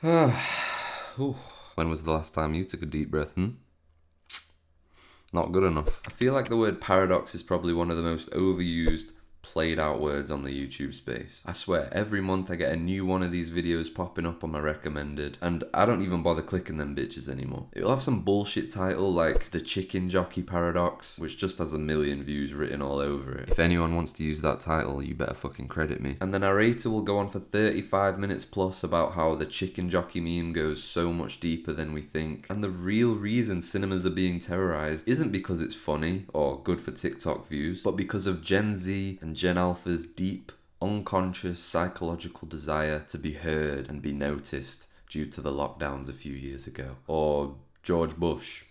Ooh. When was the last time you took a deep breath, Not good enough. I feel like the word paradox is probably one of the most overused, played out words on the YouTube space. I swear, every month I get a new one of these videos popping up on my recommended, and I don't even bother clicking them bitches anymore. It'll have some bullshit title like the chicken jockey paradox, which just has 1 million views written all over it. If anyone wants to use that title, you better fucking credit me. And the narrator will go on for 35 minutes plus about how the chicken jockey meme goes so much deeper than we think, and the real reason cinemas are being terrorized isn't because it's funny or good for TikTok views, but because of Gen Z and Gen Alpha's deep, unconscious psychological desire to be heard and be noticed due to the lockdowns a few years ago. Or George Bush.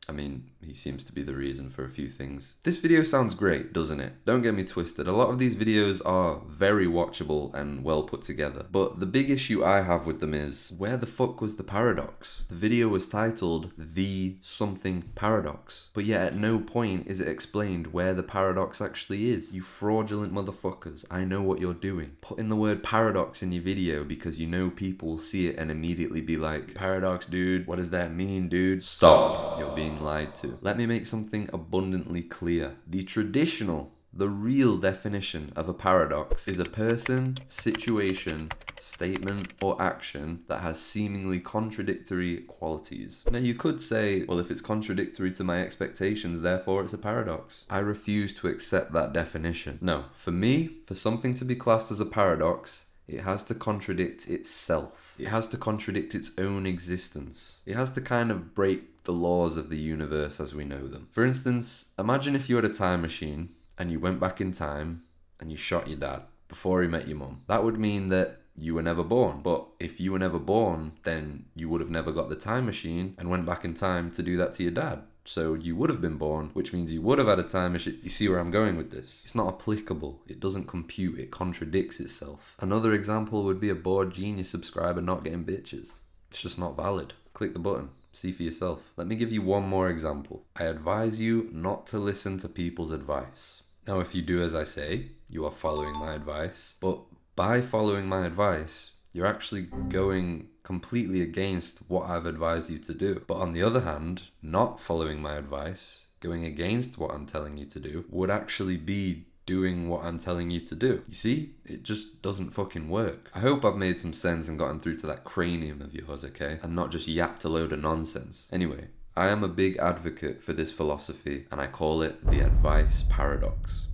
I mean, he seems to be the reason for a few things. This video sounds great, doesn't it? Don't get me twisted. A lot of these videos are very watchable and well put together. But the big issue I have with them is, where the fuck was the paradox? The video was titled The Something Paradox, but yet at no point is it explained where the paradox actually is. You fraudulent motherfuckers, I know what you're doing. Putting the word paradox in your video because you know people will see it and immediately be like, paradox, dude, what does that mean, dude? Stop. You're being lied to. Let me make something abundantly clear. The real definition of a paradox is a person, situation, statement, or action that has seemingly contradictory qualities. Now you could say, well, if it's contradictory to my expectations, therefore it's a paradox. I refuse to accept that definition. No, for me, for something to be classed as a paradox, it has to contradict itself. It has to contradict its own existence. It has to kind of break the laws of the universe as we know them. For instance, imagine if you had a time machine and you went back in time and you shot your dad before he met your mum. That would mean that you were never born. But if you were never born, then you would have never got the time machine and went back in time to do that to your dad. So you would have been born, which means you would have had a time machine. You see where I'm going with this? It's not applicable. It doesn't compute. It contradicts itself. Another example would be a bored genius subscriber not getting bitches. It's just not valid. Click the button. See for yourself. Let me give you one more example. I advise you not to listen to people's advice. Now, if you do as I say, you are following my advice. But by following my advice, you're actually going completely against what I've advised you to do. But on the other hand, not following my advice, going against what I'm telling you to do, would actually be doing what I'm telling you to do. You see? It just doesn't fucking work. I hope I've made some sense and gotten through to that cranium of yours, okay? And not just yapped a load of nonsense. Anyway, I am a big advocate for this philosophy, and I call it the advice paradox.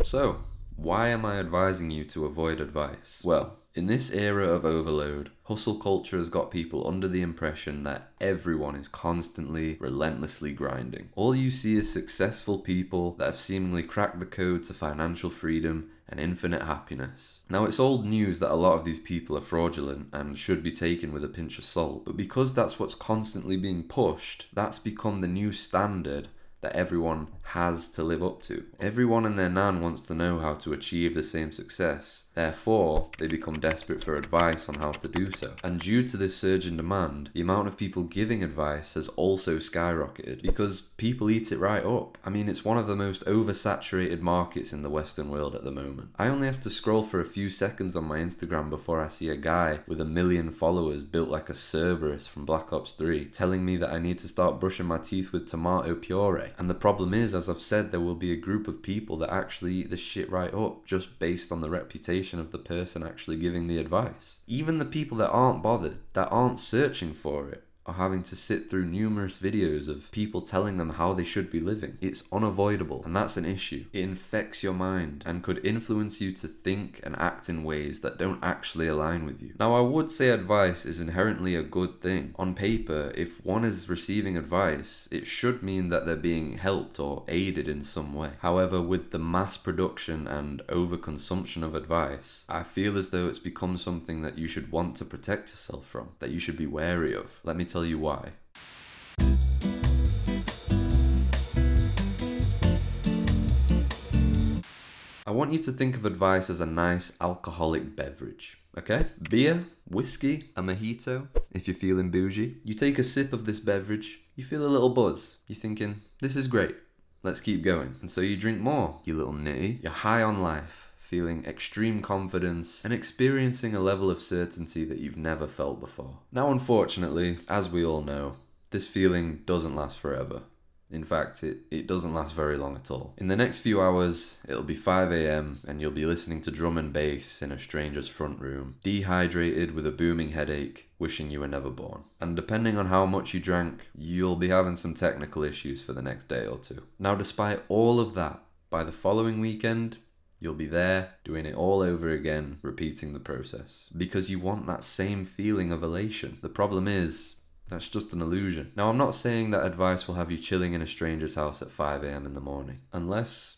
So, why am I advising you to avoid advice? Well, in this era of overload, hustle culture has got people under the impression that everyone is constantly, relentlessly grinding. All you see is successful people that have seemingly cracked the code to financial freedom and infinite happiness. Now, it's old news that a lot of these people are fraudulent and should be taken with a pinch of salt, but because that's what's constantly being pushed, that's become the new standard that everyone has to live up to. Everyone and their nan wants to know how to achieve the same success. Therefore, they become desperate for advice on how to do so. And due to this surge in demand, the amount of people giving advice has also skyrocketed because people eat it right up. I mean, it's one of the most oversaturated markets in the Western world at the moment. I only have to scroll for a few seconds on my Instagram before I see a guy with 1 million followers built like a Cerberus from Black Ops 3 telling me that I need to start brushing my teeth with tomato puree. And the problem is, as I've said, there will be a group of people that actually eat this shit right up just based on the reputation of the person actually giving the advice. Even the people that aren't bothered, that aren't searching for it, are having to sit through numerous videos of people telling them how they should be living. It's unavoidable, and that's an issue. It infects your mind and could influence you to think and act in ways that don't actually align with you. Now, I would say advice is inherently a good thing. On paper, if one is receiving advice, it should mean that they're being helped or aided in some way. However, with the mass production and overconsumption of advice, I feel as though it's become something that you should want to protect yourself from, that you should be wary of. Let me tell you why. I want you to think of advice as a nice alcoholic beverage, okay? Beer, whiskey, a mojito, if you're feeling bougie. You take a sip of this beverage, you feel a little buzz. You're thinking, this is great, let's keep going. And so you drink more, you little nitty. You're high on life, feeling extreme confidence, and experiencing a level of certainty that you've never felt before. Now, unfortunately, as we all know, this feeling doesn't last forever. In fact, it doesn't last very long at all. In the next few hours, it'll be 5 a.m. and you'll be listening to drum and bass in a stranger's front room, dehydrated with a booming headache, wishing you were never born. And depending on how much you drank, you'll be having some technical issues for the next day or two. Now, despite all of that, by the following weekend, you'll be there, doing it all over again, repeating the process. Because you want that same feeling of elation. The problem is, that's just an illusion. Now, I'm not saying that advice will have you chilling in a stranger's house at 5 a.m. in the morning. Unless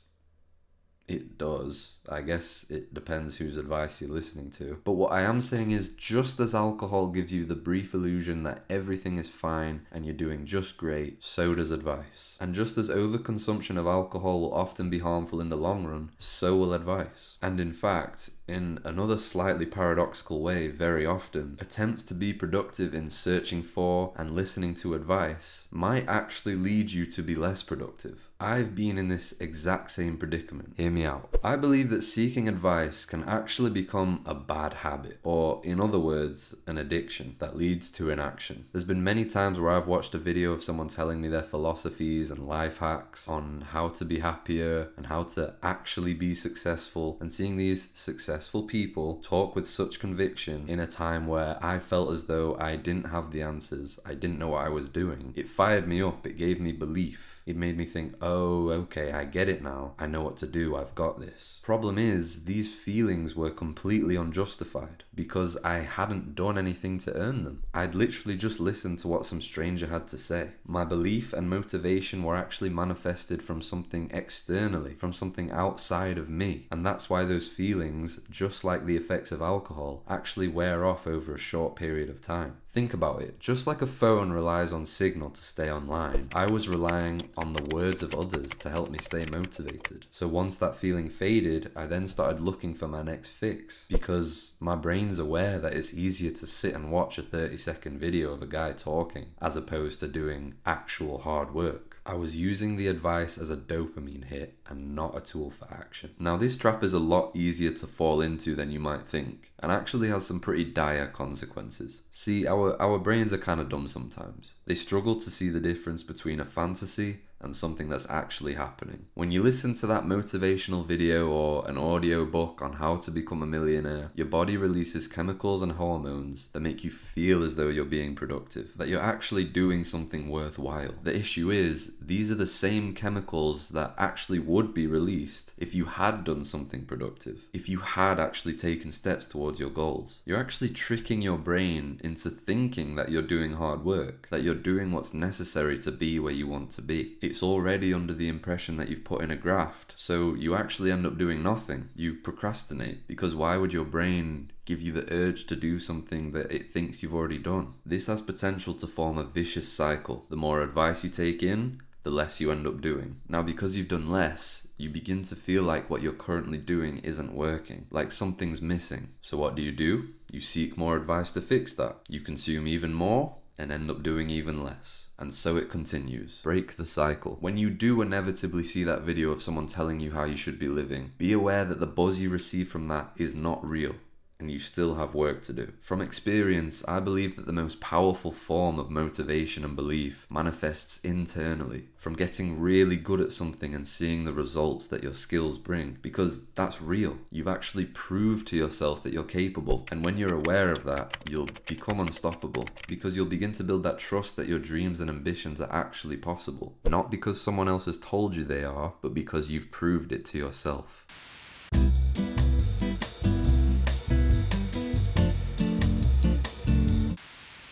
it does. I guess it depends whose advice you're listening to. But what I am saying is, just as alcohol gives you the brief illusion that everything is fine and you're doing just great, so does advice. And just as overconsumption of alcohol will often be harmful in the long run, so will advice. And in fact, in another slightly paradoxical way, very often, attempts to be productive in searching for and listening to advice might actually lead you to be less productive. I've been in this exact same predicament. Hear me out. I believe that seeking advice can actually become a bad habit, or in other words, an addiction that leads to inaction. There's been many times where I've watched a video of someone telling me their philosophies and life hacks on how to be happier and how to actually be successful, and seeing these successful people talk with such conviction in a time where I felt as though I didn't have the answers, I didn't know what I was doing. It fired me up, it gave me belief. It made me think, oh, okay, I get it now. I know what to do. I've got this. Problem is, these feelings were completely unjustified because I hadn't done anything to earn them. I'd literally just listened to what some stranger had to say. My belief and motivation were actually manifested from something externally, from something outside of me. And that's why those feelings, just like the effects of alcohol, actually wear off over a short period of time. Think about it. Just like a phone relies on signal to stay online, I was relying on the words of others to help me stay motivated. So once that feeling faded, I then started looking for my next fix, because my brain's aware that it's easier to sit and watch a 30-second video of a guy talking as opposed to doing actual hard work. I was using the advice as a dopamine hit and not a tool for action. Now, this trap is a lot easier to fall into than you might think, and actually has some pretty dire consequences. See, our brains are kind of dumb sometimes. They struggle to see the difference between a fantasy and something that's actually happening. When you listen to that motivational video or an audio book on how to become a millionaire, your body releases chemicals and hormones that make you feel as though you're being productive, that you're actually doing something worthwhile. The issue is, these are the same chemicals that actually would be released if you had done something productive, if you had actually taken steps towards your goals. You're actually tricking your brain into thinking that you're doing hard work, that you're doing what's necessary to be where you want to be. It's already under the impression that you've put in a graft, so you actually end up doing nothing. You procrastinate, because why would your brain give you the urge to do something that it thinks you've already done? This has potential to form a vicious cycle. The more advice you take in, the less you end up doing. Now, because you've done less, you begin to feel like what you're currently doing isn't working, like something's missing. So what do? You seek more advice to fix that. You consume even more and end up doing even less. And so it continues. Break the cycle. When you do inevitably see that video of someone telling you how you should be living, be aware that the buzz you receive from that is not real, and you still have work to do. From experience, I believe that the most powerful form of motivation and belief manifests internally, from getting really good at something and seeing the results that your skills bring, because that's real. You've actually proved to yourself that you're capable, and when you're aware of that, you'll become unstoppable, because you'll begin to build that trust that your dreams and ambitions are actually possible, not because someone else has told you they are, but because you've proved it to yourself.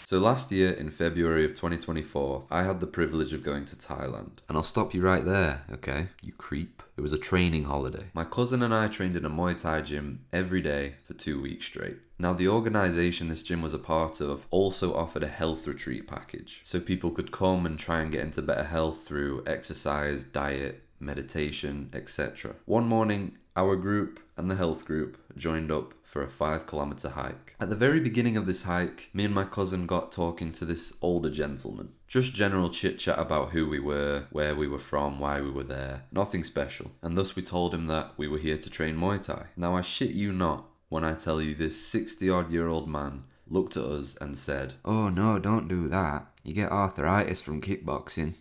So last year, in February of 2024, I had the privilege of going to Thailand. And I'll stop you right there, okay? You creep. It was a training holiday. My cousin and I trained in a Muay Thai gym every day for 2 weeks straight. Now, the organisation this gym was a part of also offered a health retreat package, so people could come and try and get into better health through exercise, diet, meditation, etc. One morning, our group and the health group joined up for a 5 kilometer hike. At the very beginning of this hike, me and my cousin got talking to this older gentleman. Just general chit chat about who we were, where we were from, why we were there. Nothing special. And thus we told him that we were here to train Muay Thai. Now I shit you not when I tell you this 60-odd-year-old man looked at us and said, "Oh no, don't do that. You get arthritis from kickboxing."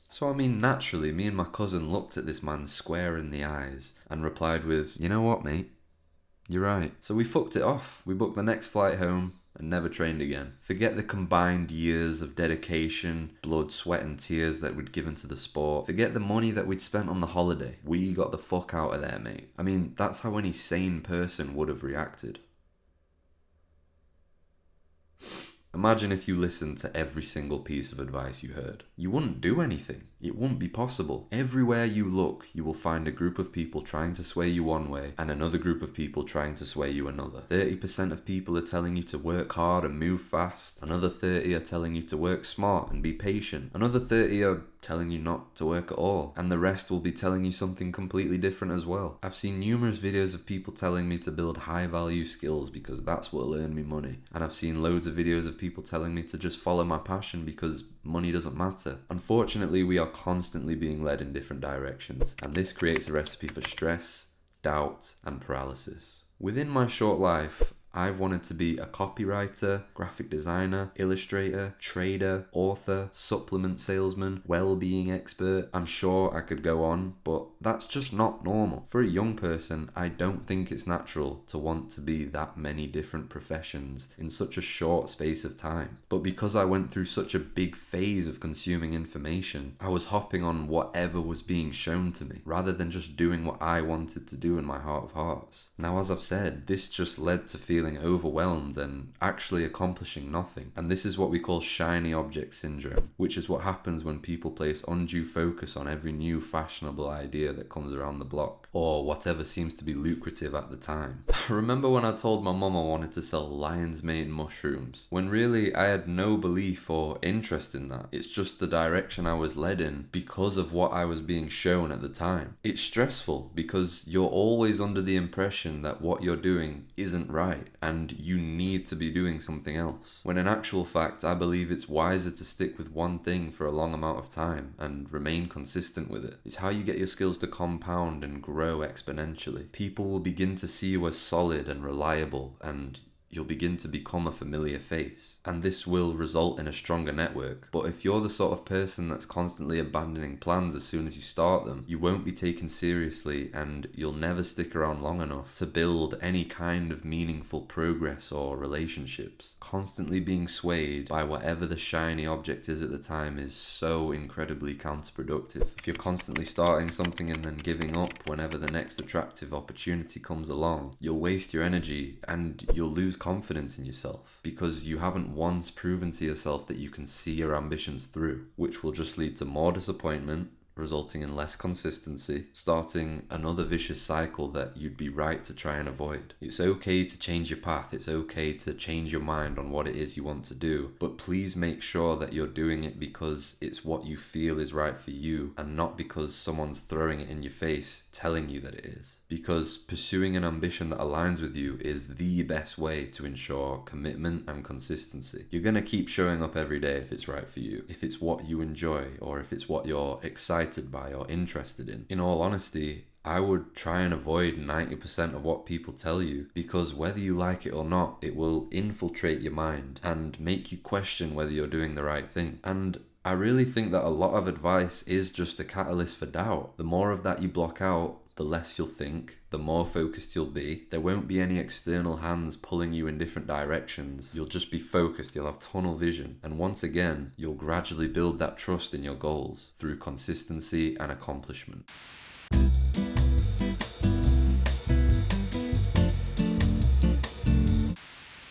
So I mean, naturally, me and my cousin looked at this man square in the eyes and replied with, "You know what, mate? You're right." So we fucked it off. We booked the next flight home and never trained again. Forget the combined years of dedication, blood, sweat and tears that we'd given to the sport. Forget the money that we'd spent on the holiday. We got the fuck out of there, mate. I mean, that's how any sane person would have reacted. Imagine if you listened to every single piece of advice you heard. You wouldn't do anything. It wouldn't be possible. Everywhere you look, you will find a group of people trying to sway you one way and another group of people trying to sway you another. 30% of people are telling you to work hard and move fast. Another 30 are telling you to work smart and be patient. Another 30 are telling you not to work at all. And the rest will be telling you something completely different as well. I've seen numerous videos of people telling me to build high value skills because that's what'll earn me money. And I've seen loads of videos of people telling me to just follow my passion because money doesn't matter. Unfortunately, we are constantly being led in different directions, and this creates a recipe for stress, doubt, and paralysis. Within my short life, I've wanted to be a copywriter, graphic designer, illustrator, trader, author, supplement salesman, well-being expert. I'm sure I could go on, but that's just not normal. For a young person, I don't think it's natural to want to be that many different professions in such a short space of time. But because I went through such a big phase of consuming information, I was hopping on whatever was being shown to me, rather than just doing what I wanted to do in my heart of hearts. Now, as I've said, this just led to feeling overwhelmed and actually accomplishing nothing. And this is what we call shiny object syndrome, which is what happens when people place undue focus on every new fashionable idea that comes around the block, or whatever seems to be lucrative at the time. Remember when I told my mum I wanted to sell lion's mane mushrooms, when really I had no belief or interest in that. It's just the direction I was led in because of what I was being shown at the time. It's stressful because you're always under the impression that what you're doing isn't right and you need to be doing something else. When in actual fact, I believe it's wiser to stick with one thing for a long amount of time and remain consistent with it. It's how you get your skills to compound and grow exponentially. People will begin to see you as solid and reliable, and you'll begin to become a familiar face. And this will result in a stronger network. But if you're the sort of person that's constantly abandoning plans as soon as you start them, you won't be taken seriously and you'll never stick around long enough to build any kind of meaningful progress or relationships. Constantly being swayed by whatever the shiny object is at the time is so incredibly counterproductive. If you're constantly starting something and then giving up whenever the next attractive opportunity comes along, you'll waste your energy and you'll lose confidence in yourself because you haven't once proven to yourself that you can see your ambitions through, which will just lead to more disappointment, resulting in less consistency, starting another vicious cycle that you'd be right to try and avoid. It's okay to change your path, it's okay to change your mind on what it is you want to do, but please make sure that you're doing it because it's what you feel is right for you and not because someone's throwing it in your face telling you that it is. Because pursuing an ambition that aligns with you is the best way to ensure commitment and consistency. You're going to keep showing up every day if it's right for you, if it's what you enjoy, or if it's what you're excited by or interested in. In all honesty, I would try and avoid 90% of what people tell you, because whether you like it or not, it will infiltrate your mind and make you question whether you're doing the right thing. And I really think that a lot of advice is just a catalyst for doubt. The more of that you block out, the less you'll think, the more focused you'll be. There won't be any external hands pulling you in different directions. You'll just be focused, you'll have tunnel vision. And once again, you'll gradually build that trust in your goals through consistency and accomplishment.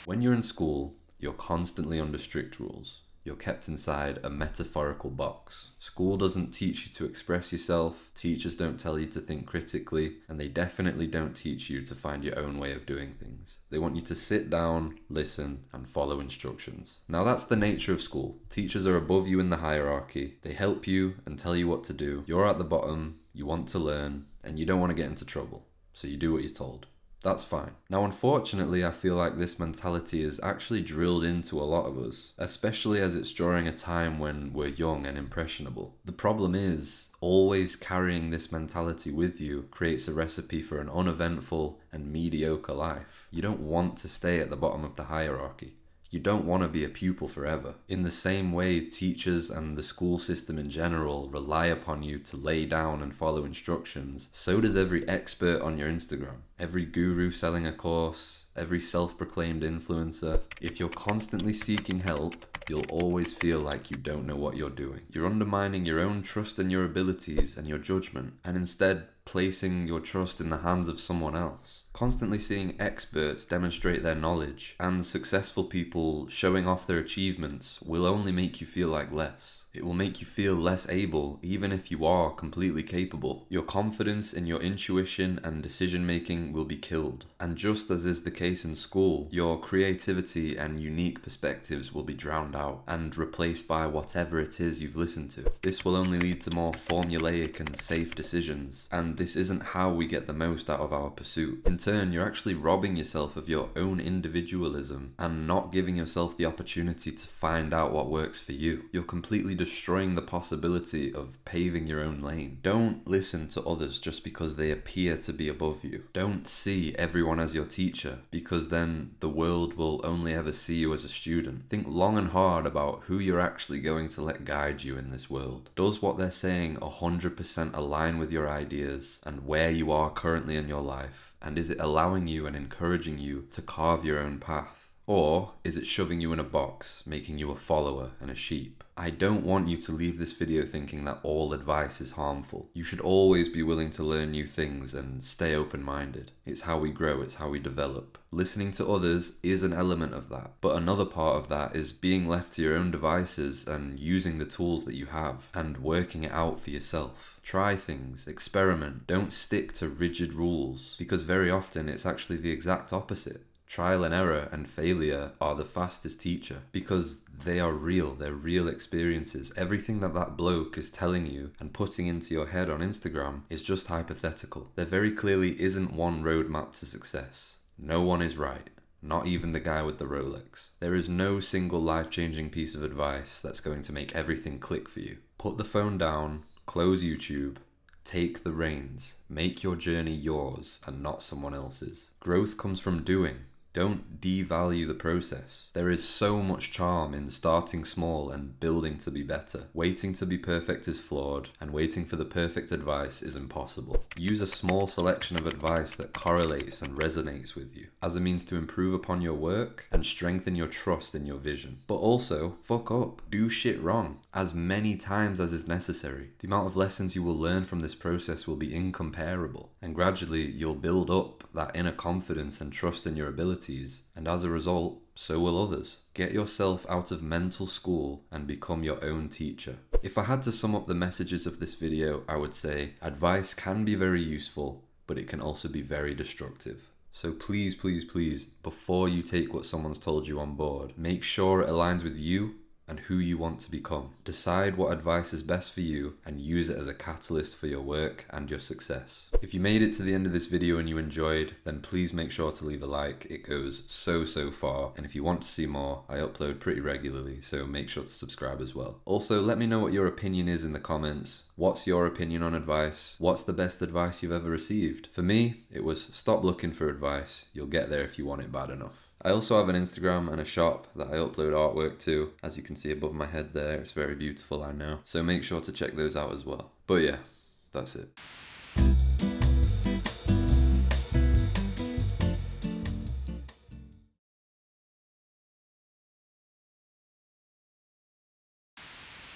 When you're in school, you're constantly under strict rules. You're kept inside a metaphorical box. School doesn't teach you to express yourself, teachers don't tell you to think critically, and they definitely don't teach you to find your own way of doing things. They want you to sit down, listen, and follow instructions. Now that's the nature of school. Teachers are above you in the hierarchy. They help you and tell you what to do. You're at the bottom, you want to learn, and you don't want to get into trouble. So you do what you're told. That's fine. Now, unfortunately, I feel like this mentality is actually drilled into a lot of us, especially as it's during a time when we're young and impressionable. The problem is, always carrying this mentality with you creates a recipe for an uneventful and mediocre life. You don't want to stay at the bottom of the hierarchy. You don't want to be a pupil forever. In the same way, teachers and the school system in general rely upon you to lay down and follow instructions, so does every expert on your Instagram, every guru selling a course, every self-proclaimed influencer. If you're constantly seeking help, you'll always feel like you don't know what you're doing. You're undermining your own trust in your abilities and your judgment, and instead placing your trust in the hands of someone else. Constantly seeing experts demonstrate their knowledge and successful people showing off their achievements will only make you feel like less. It will make you feel less able, even if you are completely capable. Your confidence in your intuition and decision making will be killed. And just as is the case in school, your creativity and unique perspectives will be drowned out and replaced by whatever it is you've listened to. This will only lead to more formulaic and safe decisions, and this isn't how we get the most out of our pursuit. In turn, you're actually robbing yourself of your own individualism and not giving yourself the opportunity to find out what works for you. You're completely destroying the possibility of paving your own lane. Don't listen to others just because they appear to be above you. Don't see everyone as your teacher, because then the world will only ever see you as a student. Think long and hard about who you're actually going to let guide you in this world. Does what they're saying 100% align with your ideas and where you are currently in your life? And is it allowing you and encouraging you to carve your own path? Or is it shoving you in a box, making you a follower and a sheep? I don't want you to leave this video thinking that all advice is harmful. You should always be willing to learn new things and stay open-minded. It's how we grow, it's how we develop. Listening to others is an element of that, but another part of that is being left to your own devices and using the tools that you have and working it out for yourself. Try things, experiment, don't stick to rigid rules, because very often it's actually the exact opposite. Trial and error and failure are the fastest teacher, because they are real, they're real experiences. Everything that bloke is telling you and putting into your head on Instagram is just hypothetical. There very clearly isn't one roadmap to success. No one is right, not even the guy with the Rolex. There is no single life-changing piece of advice that's going to make everything click for you. Put the phone down, close YouTube, take the reins, make your journey yours and not someone else's. Growth comes from doing. Don't devalue the process. There is so much charm in starting small and building to be better. Waiting to be perfect is flawed, and waiting for the perfect advice is impossible. Use a small selection of advice that correlates and resonates with you as a means to improve upon your work and strengthen your trust in your vision. But also, fuck up. Do shit wrong as many times as is necessary. The amount of lessons you will learn from this process will be incomparable, and gradually you'll build up that inner confidence and trust in your abilities, and as a result, so will others. Get yourself out of mental school and become your own teacher. If I had to sum up the messages of this video, I would say advice can be very useful, but it can also be very destructive. So please, please, please, before you take what someone's told you on board, make sure it aligns with you and who you want to become. Decide what advice is best for you and use it as a catalyst for your work and your success. If you made it to the end of this video and you enjoyed, then please make sure to leave a like. It goes so far. And if you want to see more, I upload pretty regularly, so make sure to subscribe as well. Also, let me know what your opinion is in the comments. What's your opinion on advice? What's the best advice you've ever received? For me, it was stop looking for advice. You'll get there if you want it bad enough. I also have an Instagram and a shop that I upload artwork to. As you can see above my head there, it's very beautiful, I know. So make sure to check those out as well. But yeah, that's it.